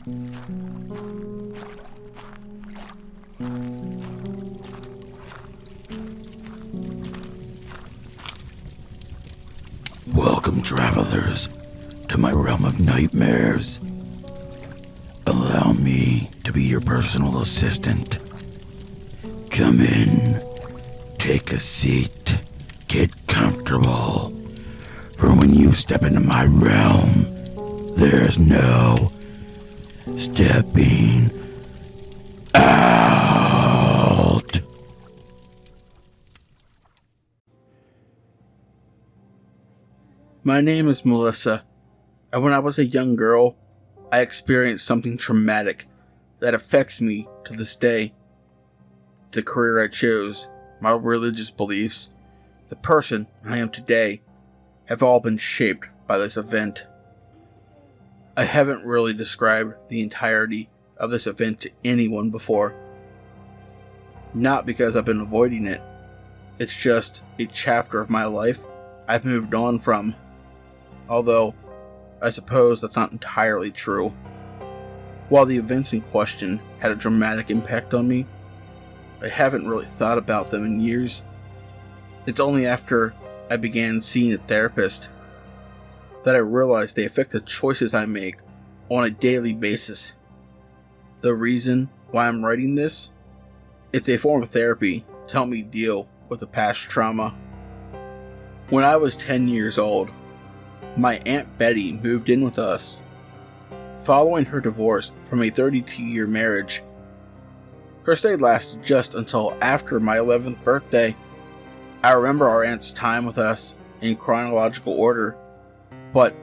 Welcome, travelers, to my realm of nightmares. Allow me to be your personal assistant. Come in, take a seat, get comfortable. For when you step into my realm, there's no stepping out. My name is Melissa, and when I was a young girl, I experienced something traumatic that affects me to this day. The career I chose, my religious beliefs, the person I am today, have all been shaped by this event. I haven't really described the entirety of this event to anyone before. Not because I've been avoiding it. It's just a chapter of my life I've moved on from. Although, I suppose that's not entirely true. While the events in question had a dramatic impact on me, I haven't really thought about them in years. It's only after I began seeing a therapist that I realized they affect the choices I make on a daily basis. The reason why I'm writing this? It's a form of therapy to help me deal with the past trauma. When I was 10 years old, my Aunt Betty moved in with us. Following her divorce from a 32-year marriage, her stay lasted just until after my 11th birthday. I remember our aunt's time with us in chronological order, but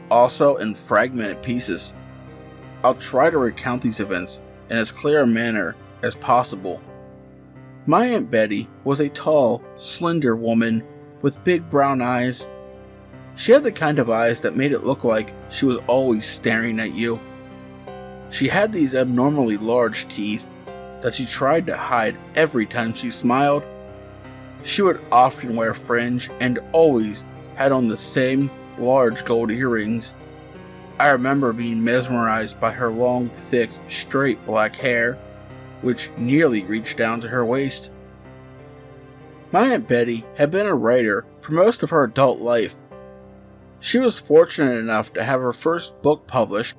also in fragmented pieces. I'll try to recount these events in as clear a manner as possible. My Aunt Betty was a tall, slender woman with big brown eyes. She had the kind of eyes that made it look like she was always staring at you. She had these abnormally large teeth that she tried to hide every time she smiled. She would often wear fringe and always had on the same large gold earrings. I remember being mesmerized by her long, thick, straight black hair, which nearly reached down to her waist. My Aunt Betty had been a writer for most of her adult life. She was fortunate enough to have her first book published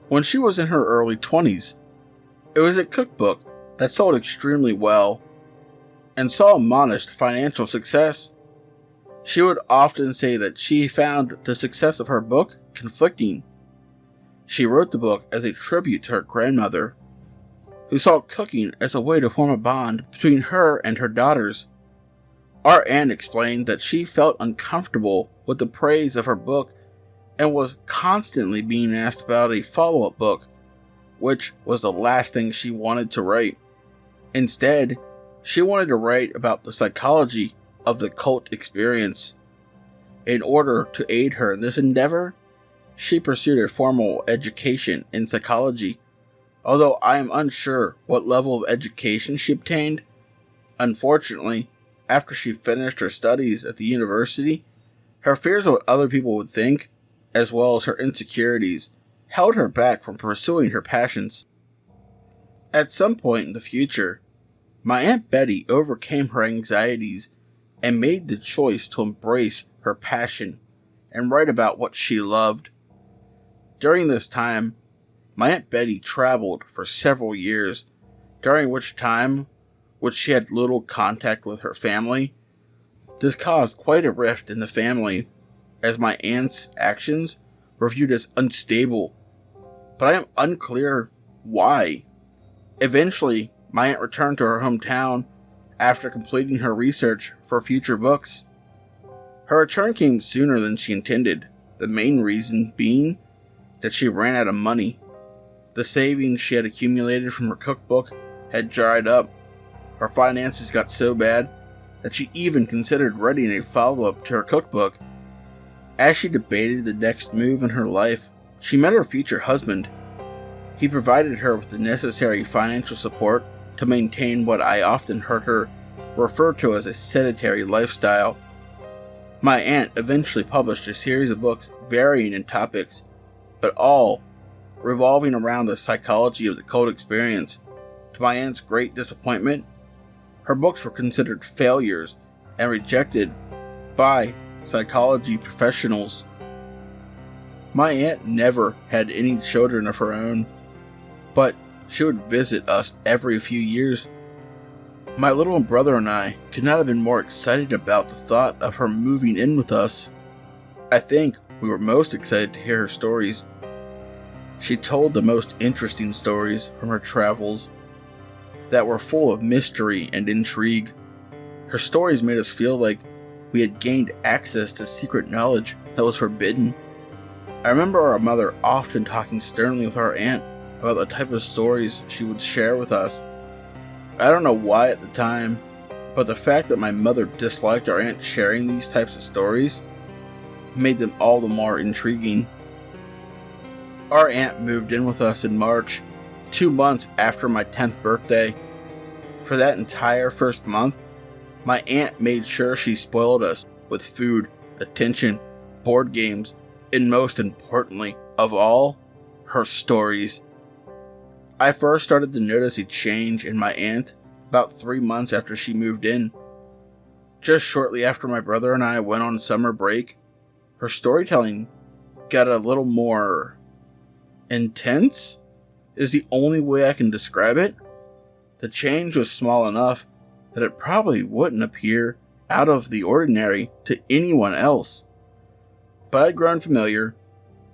when she was in her early 20s. It was a cookbook that sold extremely well and saw modest financial success. She would often say that she found the success of her book conflicting. She wrote the book as a tribute to her grandmother, who saw cooking as a way to form a bond between her and her daughters. Our aunt explained that she felt uncomfortable with the praise of her book and was constantly being asked about a follow-up book, which was the last thing she wanted to write. Instead, she wanted to write about the psychology of the cult experience. In order to aid her in this endeavor, she pursued a formal education in psychology, although I am unsure what level of education she obtained. Unfortunately, after she finished her studies at the university, her fears of what other people would think, as well as her insecurities, held her back from pursuing her passions. At some point in the future, my Aunt Betty overcame her anxieties and made the choice to embrace her passion and write about what she loved. During this time, my Aunt Betty traveled for several years, during which she had little contact with her family. This caused quite a rift in the family, as my aunt's actions were viewed as unstable, but I am unclear why. Eventually, my aunt returned to her hometown after completing her research for future books. Her return came sooner than she intended, the main reason being that she ran out of money. The savings she had accumulated from her cookbook had dried up. Her finances got so bad that she even considered writing a follow-up to her cookbook. As she debated the next move in her life, she met her future husband. He provided her with the necessary financial support to maintain what I often heard her refer to as a sedentary lifestyle. My aunt eventually published a series of books varying in topics, but all revolving around the psychology of the cult experience. To my aunt's great disappointment, her books were considered failures and rejected by psychology professionals. My aunt never had any children of her own, but she would visit us every few years. My little brother and I could not have been more excited about the thought of her moving in with us. I think we were most excited to hear her stories. She told the most interesting stories from her travels that were full of mystery and intrigue. Her stories made us feel like we had gained access to secret knowledge that was forbidden. I remember our mother often talking sternly with our aunt about the type of stories she would share with us. I don't know why at the time, but the fact that my mother disliked our aunt sharing these types of stories made them all the more intriguing. Our aunt moved in with us in March, 2 months after my 10th birthday. For that entire first month, my aunt made sure she spoiled us with food, attention, board games, and most importantly of all, her stories. I first started to notice a change in my aunt about 3 months after she moved in. Just shortly after my brother and I went on summer break, her storytelling got a little more intense, is the only way I can describe it. The change was small enough that it probably wouldn't appear out of the ordinary to anyone else. But I'd grown familiar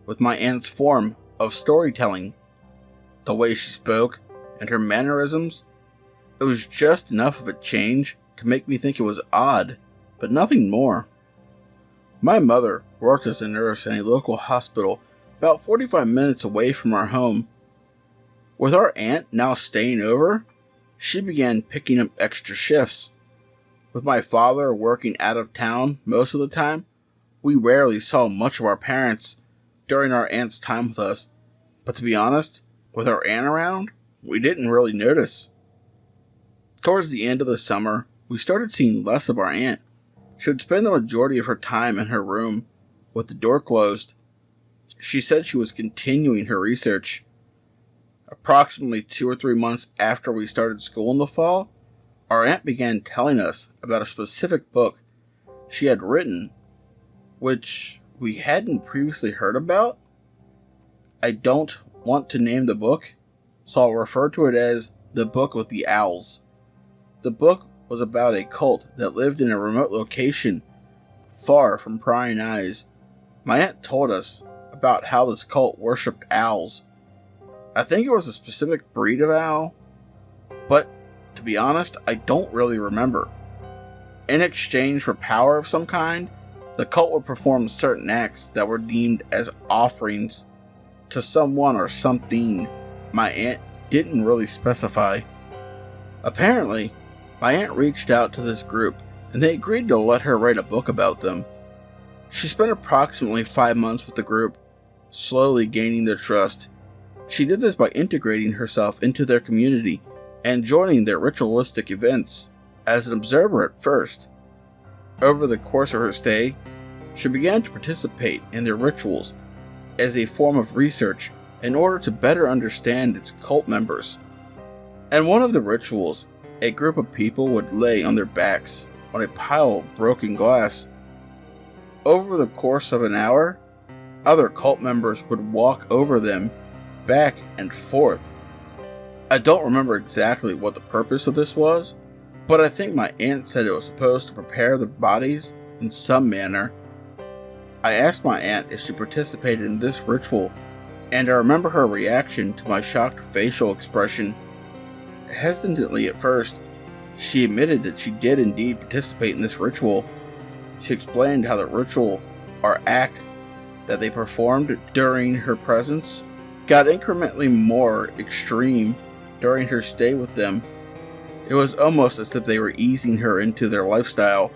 with my aunt's form of storytelling. The way she spoke and her mannerisms, it was just enough of a change to make me think it was odd, but nothing more. My mother worked as a nurse in a local hospital about 45 minutes away from our home. With our aunt now staying over, she began picking up extra shifts. With my father working out of town most of the time, we rarely saw much of our parents during our aunt's time with us. But to be honest, with our aunt around, we didn't really notice. Towards the end of the summer, we started seeing less of our aunt. She would spend the majority of her time in her room with the door closed. She said she was continuing her research. Approximately 2 or 3 months after we started school in the fall, our aunt began telling us about a specific book she had written, which we hadn't previously heard about. I don't want to name the book, so I'll refer to it as The Book with the Owls. The book was about a cult that lived in a remote location far from prying eyes. My aunt told us about how this cult worshipped owls. I think it was a specific breed of owl, but to be honest, I don't really remember. In exchange for power of some kind, the cult would perform certain acts that were deemed as offerings to someone or something. My aunt didn't really specify. Apparently, my aunt reached out to this group and they agreed to let her write a book about them. She spent approximately 5 months with the group, slowly gaining their trust. She did this by integrating herself into their community and joining their ritualistic events as an observer at first. Over the course of her stay, she began to participate in their rituals as a form of research in order to better understand its cult members. In one of the rituals, a group of people would lay on their backs on a pile of broken glass. Over the course of an hour, other cult members would walk over them back and forth. I don't remember exactly what the purpose of this was, but I think my aunt said it was supposed to prepare their bodies in some manner. I asked my aunt if she participated in this ritual, and I remember her reaction to my shocked facial expression. Hesitantly at first, she admitted that she did indeed participate in this ritual. She explained how the ritual, or act, that they performed during her presence got incrementally more extreme during her stay with them. It was almost as if they were easing her into their lifestyle.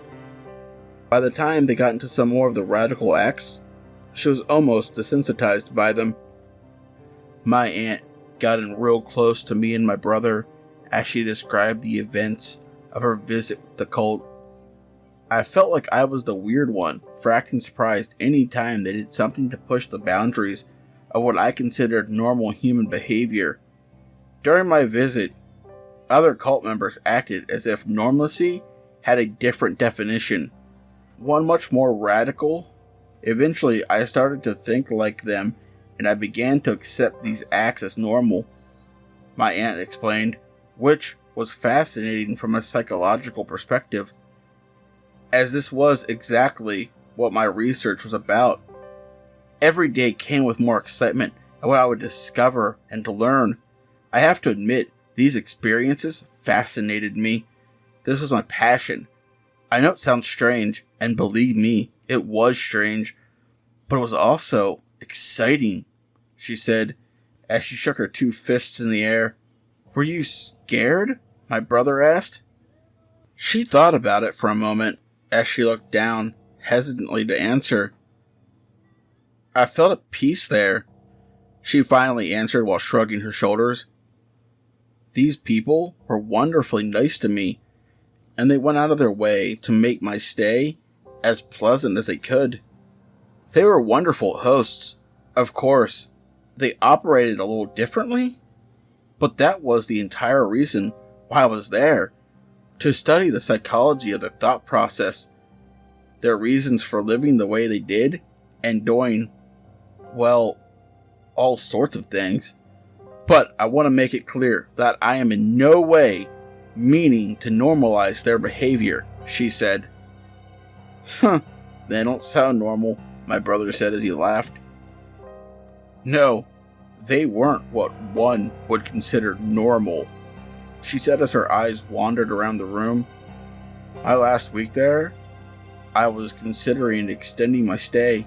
By the time they got into some more of the radical acts, she was almost desensitized by them. My aunt got in real close to me and my brother as she described the events of her visit with the cult. I felt like I was the weird one for acting surprised any time they did something to push the boundaries of what I considered normal human behavior. During my visit, other cult members acted as if normalcy had a different definition, one much more radical. Eventually, I started to think like them, and I began to accept these acts as normal, my aunt explained, which was fascinating from a psychological perspective, as this was exactly what my research was about. Every day came with more excitement at what I would discover and to learn. I have to admit, these experiences fascinated me. This was my passion. I know it sounds strange, and believe me, it was strange, but it was also exciting, she said, as she shook her two fists in the air. Were you scared? My brother asked. She thought about it for a moment as she looked down, hesitantly to answer. I felt at peace there, she finally answered while shrugging her shoulders. These people were wonderfully nice to me, and they went out of their way to make my stay as pleasant as they could. They were wonderful hosts. Of course, they operated a little differently, but that was the entire reason why I was there, to study the psychology of their thought process, their reasons for living the way they did, and doing, well, all sorts of things. But I want to make it clear that I am in no way meaning to normalize their behavior, she said. They don't sound normal, my brother said as he laughed. No, they weren't what one would consider normal, she said as her eyes wandered around the room. My last week there, I was considering extending my stay.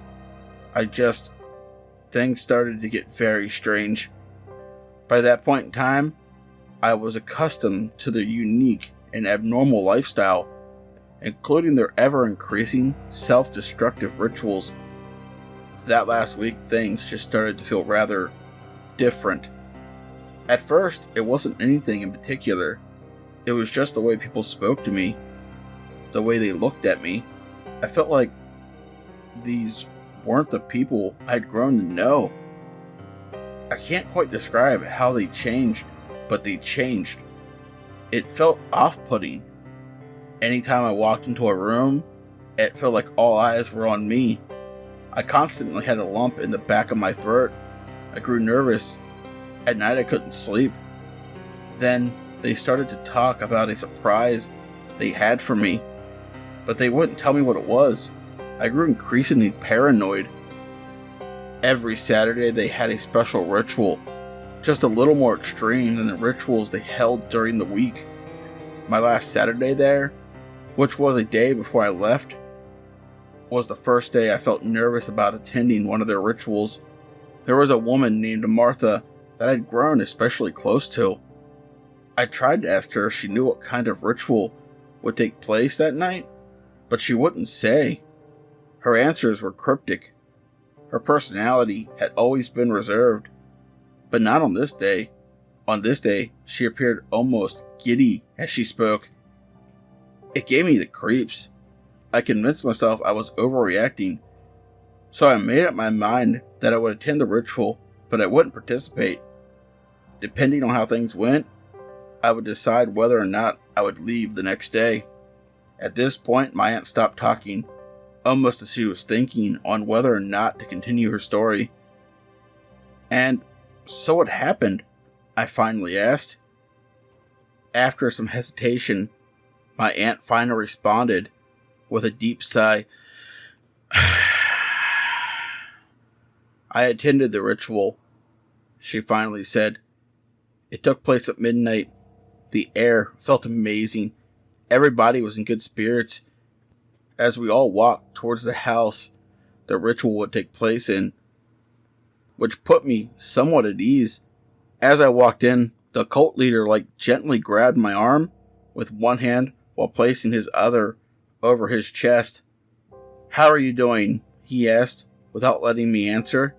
Things started to get very strange. By that point in time, I was accustomed to their unique and abnormal lifestyle, including their ever-increasing self-destructive rituals. That last week, things just started to feel rather different. At first, it wasn't anything in particular. It was just the way people spoke to me, the way they looked at me. I felt like these weren't the people I'd grown to know. I can't quite describe how they changed, but they changed. It felt off-putting. Anytime I walked into a room, it felt like all eyes were on me. I constantly had a lump in the back of my throat. I grew nervous. At night I couldn't sleep. Then they started to talk about a surprise they had for me, but they wouldn't tell me what it was. I grew increasingly paranoid. Every Saturday they had a special ritual, just a little more extreme than the rituals they held during the week. My last Saturday there, which was a day before I left, was the first day I felt nervous about attending one of their rituals. There was a woman named Martha that I'd grown especially close to. I tried to ask her if she knew what kind of ritual would take place that night, but she wouldn't say. Her answers were cryptic. Her personality had always been reserved, but not on this day. On this day, she appeared almost giddy as she spoke. It gave me the creeps. I convinced myself I was overreacting, so I made up my mind that I would attend the ritual, but I wouldn't participate. Depending on how things went, I would decide whether or not I would leave the next day. At this point, my aunt stopped talking, almost as she was thinking on whether or not to continue her story. And so what happened? I finally asked. After some hesitation, my aunt finally responded with a deep sigh. I attended the ritual, she finally said. It took place at midnight. The air felt amazing. Everybody was in good spirits. As we all walked towards the house the ritual would take place in, which put me somewhat at ease. As I walked in, the cult leader gently grabbed my arm with one hand while placing his other over his chest. "How are you doing?" he asked, without letting me answer.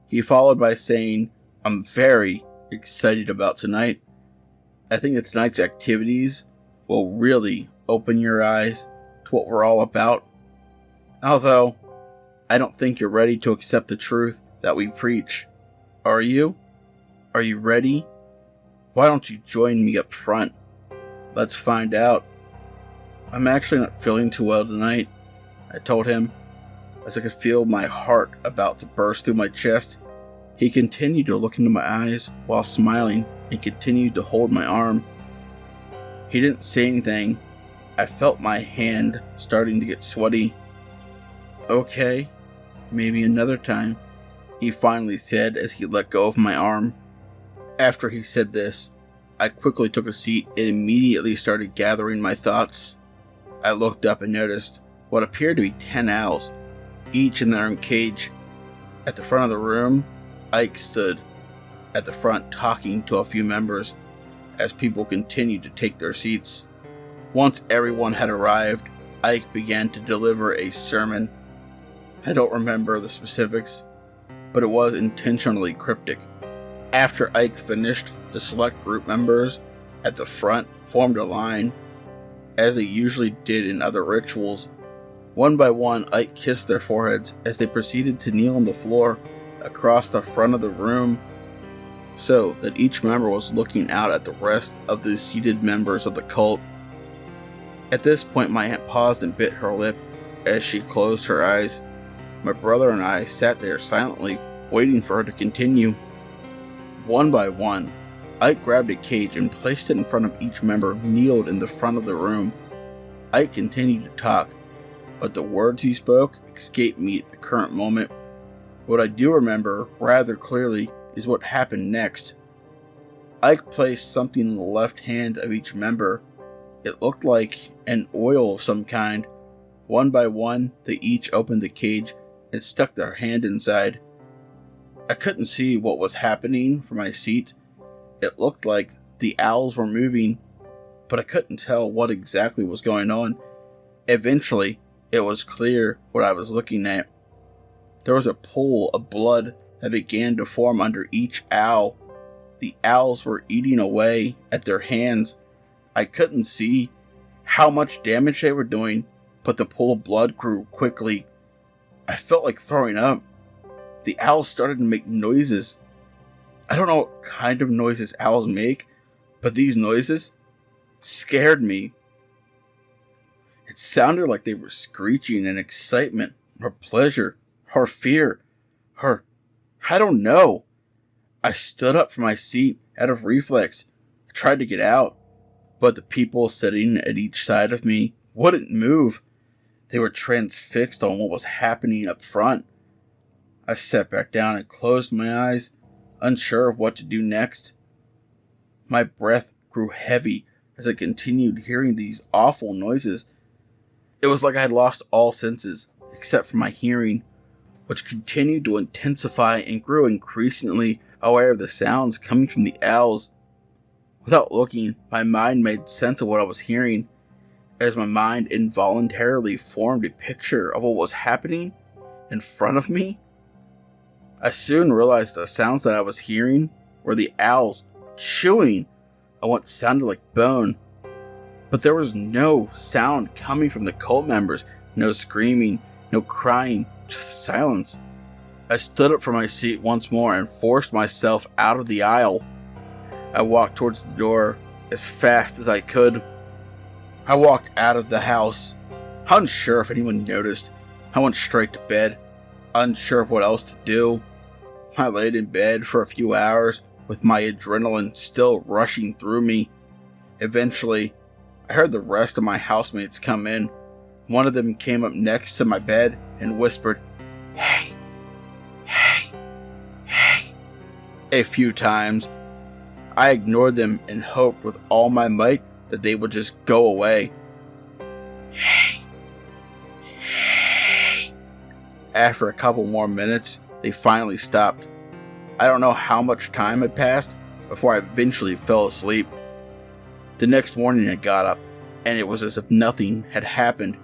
He followed by saying, "I'm very excited about tonight. I think that tonight's activities will really open your eyes to what we're all about. Although, I don't think you're ready to accept the truth that we preach." Are you? Are you ready? Why don't you join me up front? Let's find out. I'm actually not feeling too well tonight, I told him, as I could feel my heart about to burst through my chest. He continued to look into my eyes while smiling and continued to hold my arm. He didn't say anything. I felt my hand starting to get sweaty. Okay, maybe another time, he finally said as he let go of my arm. After he said this, I quickly took a seat and immediately started gathering my thoughts. I looked up and noticed what appeared to be 10 owls, each in their own cage. At the front of the room, Ike stood at the front talking to a few members as people continued to take their seats. Once everyone had arrived, Ike began to deliver a sermon. I don't remember the specifics, but it was intentionally cryptic. After Ike finished, the select group members at the front formed a line, as they usually did in other rituals. One by one, Ike kissed their foreheads as they proceeded to kneel on the floor across the front of the room, so that each member was looking out at the rest of the seated members of the cult. At this point, my aunt paused and bit her lip as she closed her eyes. My brother and I sat there silently, waiting for her to continue. One by one, Ike grabbed a cage and placed it in front of each member who kneeled in the front of the room. Ike continued to talk, but the words he spoke escaped me at the current moment. What I do remember rather clearly is what happened next. Ike placed something in the left hand of each member. It looked like an oil of some kind. One by one, they each opened the cage and stuck their hand inside. I couldn't see what was happening from my seat. It looked like the owls were moving, but I couldn't tell what exactly was going on. Eventually, it was clear what I was looking at. There was a pool of blood that began to form under each owl. The owls were eating away at their hands. I couldn't see how much damage they were doing, but the pool of blood grew quickly. I felt like throwing up. The owls started to make noises. I don't know what kind of noises owls make, but these noises scared me. It sounded like they were screeching in excitement, or pleasure, or fear, or I don't know. I stood up from my seat out of reflex. I tried to get out, but the people sitting at each side of me wouldn't move. They were transfixed on what was happening up front. I sat back down and closed my eyes, unsure of what to do next. My breath grew heavy as I continued hearing these awful noises. It was like I had lost all senses, except for my hearing, which continued to intensify and grew increasingly aware of the sounds coming from the owls. Without looking, my mind made sense of what I was hearing, as my mind involuntarily formed a picture of what was happening in front of me. I soon realized the sounds that I was hearing were the owls chewing on what sounded like bone. But there was no sound coming from the cult members, no screaming, no crying, just silence. I stood up from my seat once more and forced myself out of the aisle. I walked towards the door as fast as I could. I walked out of the house, unsure if anyone noticed. I went straight to bed, unsure of what else to do. I laid in bed for a few hours with my adrenaline still rushing through me. Eventually, I heard the rest of my housemates come in. One of them came up next to my bed and whispered, "Hey, hey, hey," a few times. I ignored them and hoped with all my might that they would just go away. Hey, hey. After a couple more minutes, they finally stopped. I don't know how much time had passed before I eventually fell asleep. The next morning I got up, and it was as if nothing had happened.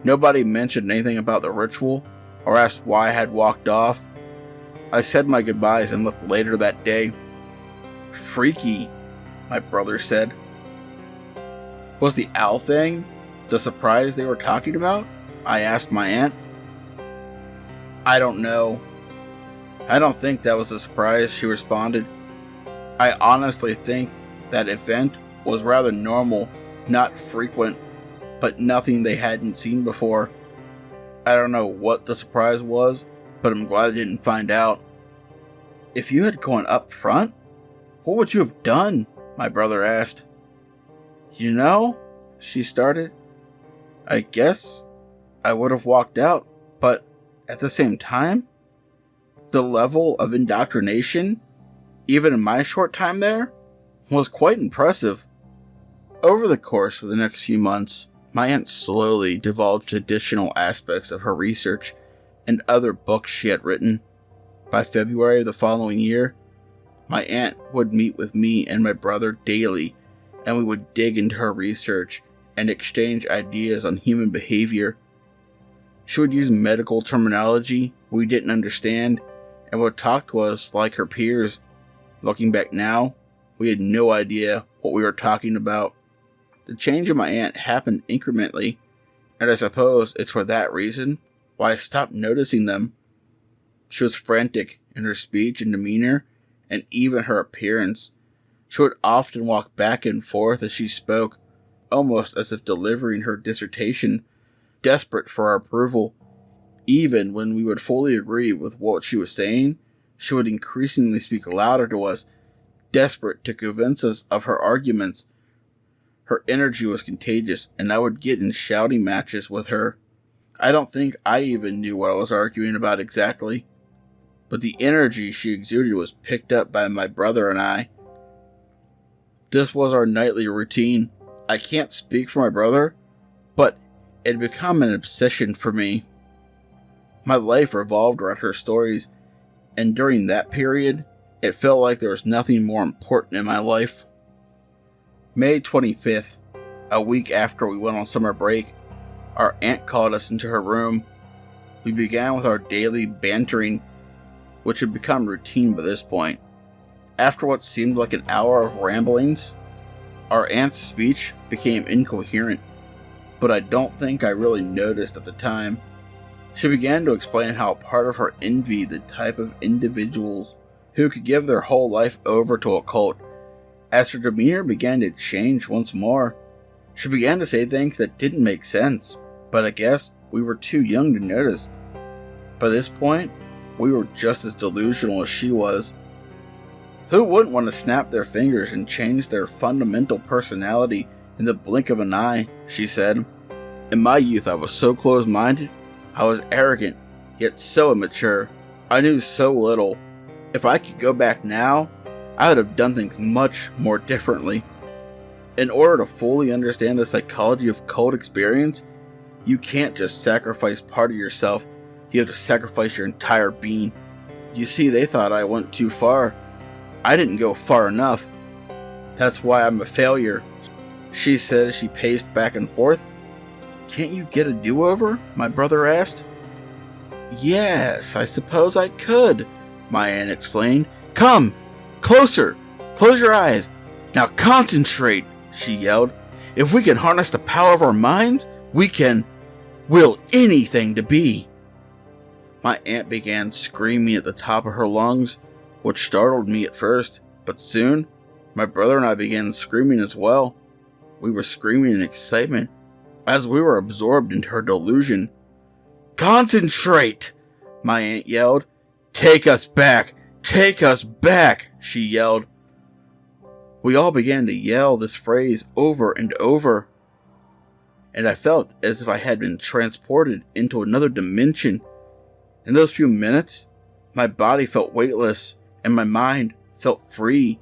Nobody mentioned anything about the ritual, or asked why I had walked off. I said my goodbyes and left later that day. Freaky, my brother said. Was the owl thing the surprise they were talking about? I asked my aunt. I don't know. I don't think that was a surprise, she responded. I honestly think that event was rather normal, not frequent, but nothing they hadn't seen before. I don't know what the surprise was, but I'm glad I didn't find out. If you had gone up front, what would you have done? My brother asked. You know, she started. I guess I would have walked out, but at the same time, the level of indoctrination, even in my short time there, was quite impressive. Over the course of the next few months, my aunt slowly divulged additional aspects of her research and other books she had written. By February of the following year, my aunt would meet with me and my brother daily, and we would dig into her research and exchange ideas on human behavior. She would use medical terminology we didn't understand and would talk to us like her peers. Looking back now, we had no idea what we were talking about. The change in my aunt happened incrementally, and I suppose it's for that reason why I stopped noticing them. She was frantic in her speech and demeanor, and even her appearance. She would often walk back and forth as she spoke, almost as if delivering her dissertation, desperate for our approval. Even when we would fully agree with what she was saying, she would increasingly speak louder to us, desperate to convince us of her arguments. Her energy was contagious, and I would get in shouting matches with her. I don't think I even knew what I was arguing about exactly, but the energy she exuded was picked up by my brother and I. This was our nightly routine. I can't speak for my brother, but it had become an obsession for me. My life revolved around her stories, and during that period, it felt like there was nothing more important in my life. May 25th, a week after we went on summer break, our aunt called us into her room. We began with our daily bantering, which had become routine by this point. After what seemed like an hour of ramblings, our aunt's speech became incoherent, but I don't think I really noticed at the time. She began to explain how part of her envied the type of individuals who could give their whole life over to a cult. As her demeanor began to change once more, she began to say things that didn't make sense, but I guess we were too young to notice. By this point, we were just as delusional as she was. Who wouldn't want to snap their fingers and change their fundamental personality in the blink of an eye, she said. In my youth, I was so close-minded. I was arrogant, yet so immature. I knew so little. If I could go back now, I would have done things much more differently. In order to fully understand the psychology of cult experience, you can't just sacrifice part of yourself, you have to sacrifice your entire being. You see, they thought I went too far. I didn't go far enough. That's why I'm a failure, she said as she paced back and forth. Can't you get a do-over? My brother asked. Yes, I suppose I could, my aunt explained. Come, closer, close your eyes. Now concentrate, she yelled. If we can harness the power of our minds, we can will anything to be. My aunt began screaming at the top of her lungs, which startled me at first, but soon my brother and I began screaming as well. We were screaming in excitement as we were absorbed into her delusion. Concentrate, my aunt yelled. Take us back, she yelled. We all began to yell this phrase over and over, and I felt as if I had been transported into another dimension. In those few minutes, my body felt weightless and my mind felt free.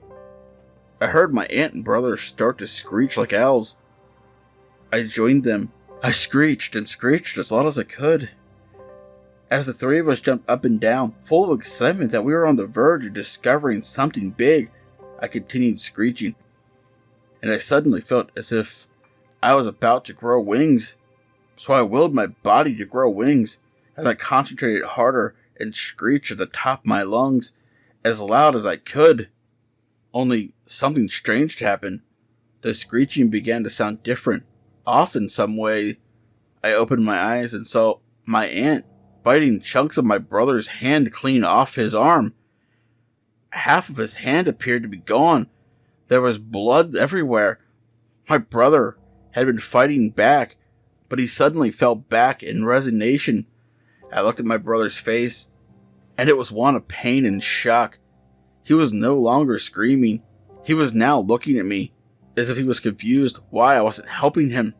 I heard my aunt and brother start to screech like owls. I joined them. I screeched and screeched as loud as I could. As the three of us jumped up and down, full of excitement that we were on the verge of discovering something big, I continued screeching, and I suddenly felt as if I was about to grow wings. So I willed my body to grow wings as I concentrated harder and screeched at the top of my lungs as loud as I could. Only something strange happened. The screeching began to sound different, off in some way. I opened my eyes and saw my aunt, biting chunks of my brother's hand clean off his arm. Half of his hand appeared to be gone. There was blood everywhere. My brother had been fighting back, but he suddenly fell back in resignation. I looked at my brother's face, and it was one of pain and shock. He was no longer screaming. He was now looking at me, as if he was confused why I wasn't helping him.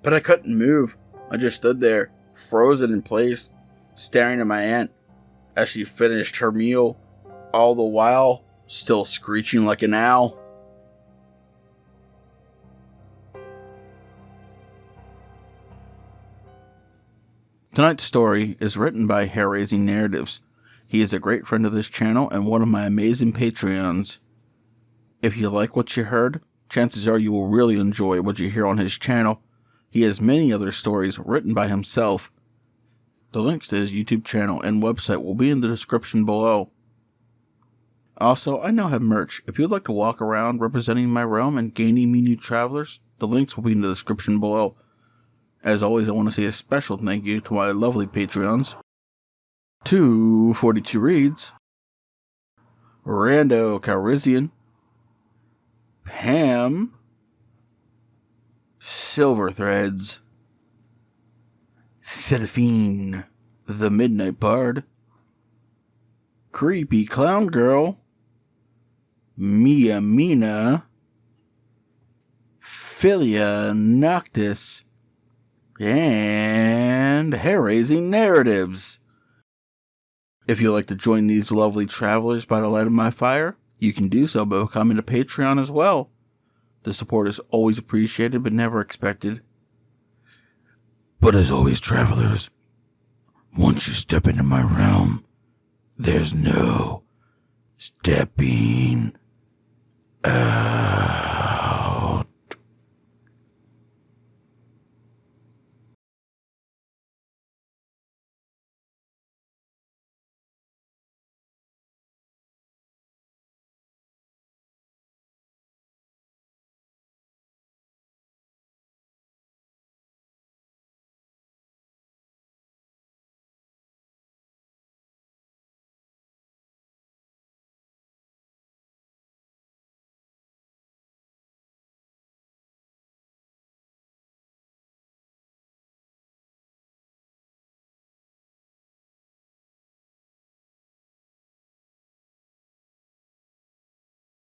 But I couldn't move. I just stood there, frozen in place, staring at my aunt as she finished her meal, all the while still screeching like an owl. Tonight's story is written by Hair-Raising Narratives. He is a great friend of this channel and one of my amazing Patreons. If you like what you heard, chances are you will really enjoy what you hear on his channel. He has many other stories written by himself. The links to his YouTube channel and website will be in the description below. Also, I now have merch. If you'd like to walk around representing my realm and gaining me new travelers, the links will be in the description below. As always, I want to say a special thank you to my lovely Patreons. 242 Reads, Rando Calrissian, Pam, Silver Threads, Seraphine, the Midnight Bard, Creepy Clown Girl, Mia Mina, Philia Noctis, and Hair-Raising Narratives. If you'd like to join these lovely travelers by the light of my fire, you can do so by becoming a Patreon as well. The support is always appreciated but never expected. But as always, travelers, once you step into my realm, there's no stepping out.